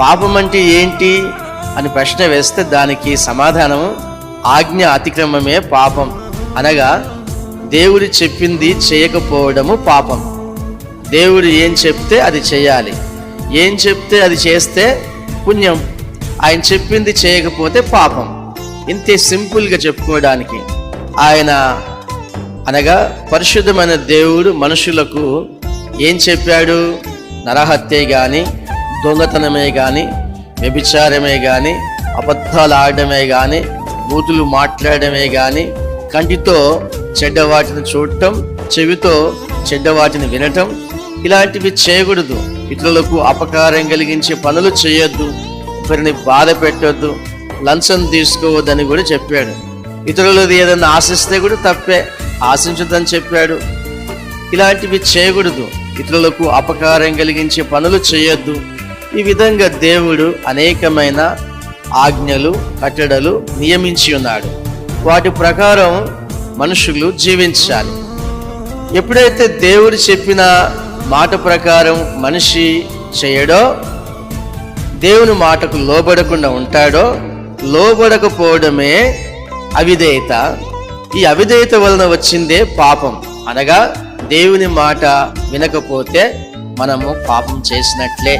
పాపం అంటే ఏంటి అని ప్రశ్న వేస్తే దానికి సమాధానం ఆజ్ఞ అతిక్రమమే పాపం. అనగా దేవుడు చెప్పింది చేయకపోవడము పాపం. దేవుడు ఏం చెప్తే అది చేయాలి, ఏం చెప్తే అది చేస్తే పుణ్యం, ఆయన చెప్పింది చేయకపోతే పాపం. ఇంతే సింపుల్గా చెప్పుకోవడానికి. ఆయన అనగా పరిశుద్ధమైన దేవుడు మనుషులకు ఏం చెప్పాడు? నరహత్యే కానీ, దొంగతనమే కానీ, వ్యభిచారమే కానీ, అబద్ధాలు ఆడడమే కానీ, బూతులు మాట్లాడమే కానీ, కంటితో చెడ్డవాటిని చూడటం, చెవితో చెడ్డవాటిని వినటం, ఇలాంటివి చేయకూడదు. ఇతరులకు అపకారం కలిగించే పనులు చేయొద్దు, ఒకరిని బాధ పెట్టొద్దు, లంచం తీసుకోవద్దని కూడా చెప్పాడు. ఇతరులది ఏదైనా ఆశిస్తే కూడా తప్పే, ఆశించొద్దని చెప్పాడు. ఇలాంటివి చేయకూడదు, ఇతరులకు అపకారం కలిగించే పనులు చేయొద్దు. ఈ విధంగా దేవుడు అనేకమైన ఆజ్ఞలు, కట్టడలు నియమించి ఉన్నాడు. వాటి ప్రకారం మనుషులు జీవించాలి. ఎప్పుడైతే దేవుడు చెప్పిన మాట ప్రకారం మనిషి చేయడో, దేవుని మాటకు లోబడకుండా ఉంటాడో, లోబడకపోవడమే అవిధేయత. ఈ అవిధేయత వలన వచ్చిందే పాపం. అనగా దేవుని మాట వినకపోతే మనము పాపం చేసినట్లే.